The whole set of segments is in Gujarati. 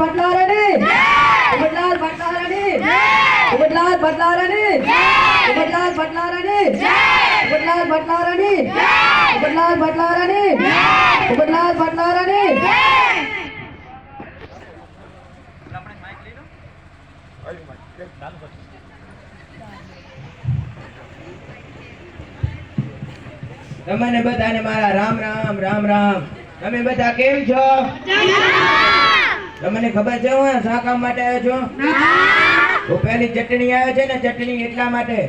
ભટલારાની ઉમરલાલ ભટલારાની ઉમરલાલ ભટલારાની ઉમરલાલ ભટલારાની ઉમરલાલ ભટલારાની ઉમરલાલ ભટલારાની ઉમરલાલ ભટલારાની તમને બધાને મારા રામ રામ રામ રામ. તમે બધા કેમ છો? તમને ખબર છે હું શા કામ માટે આવ્યો છું? હું પેલી ચટણી આવે છે ને, ચટણી એટલા માટે.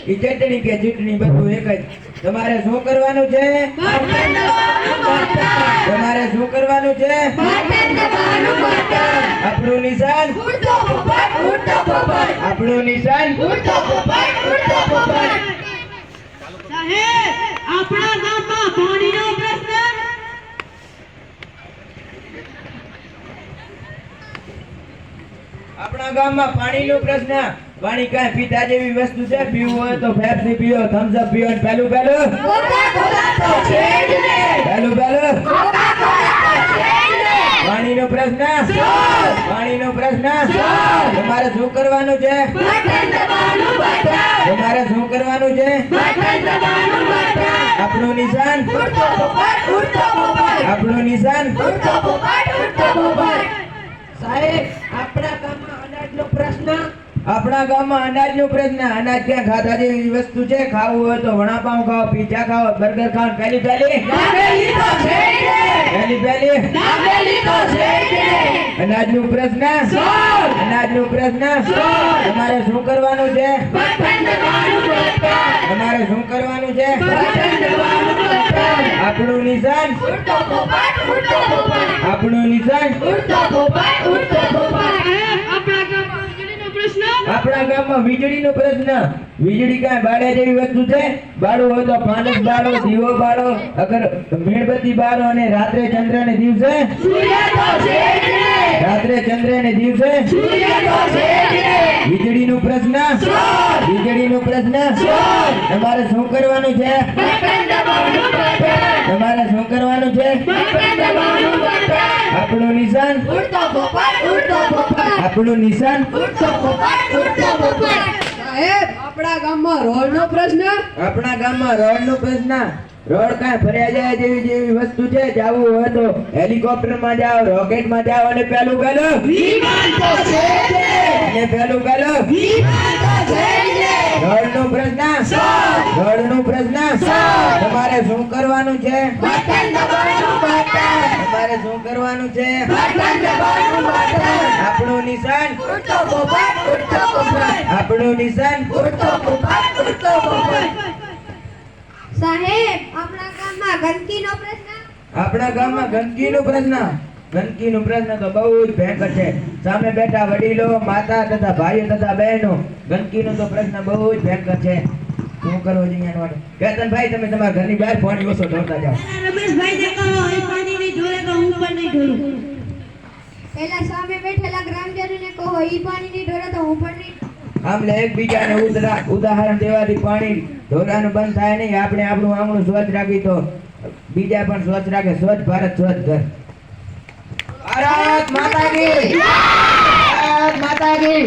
ઈ ચટણી કે ચૂંટણી બધું એક જ. તમારે શું કરવાનું છે? તમારે શું કરવાનું છે? આપણું નિશાન આપણું નિશાન સાહેબ, આપણા ગામમાં પાણીનો પ્રશ્ન. આપણા ગામમાં પાણીનો પ્રશ્ન. પાણી કાંઈ પીતા જેવી વસ્તુ છે? પીવું હોય તો પેપ્સી પીઓ, થમ્સ અપ પીઓ. પહેલું પહેલું પાણીનો પ્રશ્ન. પાણીનો પ્રશ્ન. તમારે શું કરવાનું છે? તમારે શું કરવાનું છે? આપણું નિશાન આપણું નિશાન. સાહેબ, આપણા ગામમાં અનાજનો પ્રશ્ન. આપણા ગામમાં અનાજનો પ્રશ્ન. અનાજ ક્યાં ખાતા જેવી વસ્તુ છે? ખાવું હોય તો વડાપાઉં ખાઓ, પીઝા ખાઓ, બર્ગર ખાઓ. પહેલી પહેલી અનાજનો પ્રશ્ન. અનાજનો પ્રશ્ન. તમારે શું કરવાનું છે? તમારે શું કરવાનું છે? આપણું નિશાન આપણું નિશાન. આપણા ગામમાં વીજળીનો પ્રશ્ન. વીજળી કાંઈ બાળ્યા જેવી વસ્તુ છે? બાળવું હોય તો ફાનસ બાળો, દીવો બાળો, અગર મીણબત્તી બાળો. અને રાત્રે ચંદ્ર ને દિવસે રાત્રે ચંદ્ર ને દિવસે વીજળીનો પ્રશ્ન. વીજળીનો પ્રશ્ન. તમારે શું કરવાનું છે? તમારે શું કરવાનું છે? આપણું નિશાન આપણું નિશાન. સાહેબ, આપણા ગામમાં રોડનો પ્રશ્ન. આપણા ગામમાં રોડનો પ્રશ્ન. રોડ કાંઈ ફર્યા જાય જેવી વસ્તુ છે? જાવું હોય તો હેલિકોપ્ટર માં જાઓ, રોકેટ માં જાઓ. અને પેલું પેલું અને પેલું પેલું રોડનો પ્રશ્ન. રોડનો પ્રશ્ન. તમારે શું કરવાનું છે? તમારે શું કરવાનું છે? આપણું નિશાન આપણું નિશાન. સાહેબ, આપણા ગામમાં ગંદકીનો પ્રશ્ન. આપણા ગામમાં ગંદકીનો પ્રશ્ન. ગંદકીનો પ્રશ્ન તો બહુ જ ભયંકર છે. સામે બેઠા વડીલો, માતા તથા ભાઈઓ તથા બહેનો, ગંદકીનો તો પ્રશ્ન બહુ જ ભયંકર છે. શું કરવું જોઈએ આના માટે? કેતનભાઈ, તમે તમારા ઘરની બહાર પાણી ઓછો ઢોળતા જાઓ. રમેશભાઈ ને કહો, એ પાણી નહીં ઢોળે તો હું પણ નહીં ઢોળું. પહેલા સામે બેઠેલા ગ્રામજનોને કહો, ઈ પાણી નહીં ઢોળે તો હું પણ નહીં. આમ એકબીજાને ઉદાહરણ દેવાથી પાણી ઢોળવાનું બંધ થાય નહીં. આપણે આપણું આંગણું સ્વચ્છ રાખી તો બીજા પણ સ્વચ્છ રાખે. સ્વચ્છ ભારત સ્વચ્છ ઘર. ભારત માતા કી. ભારત માતા કી.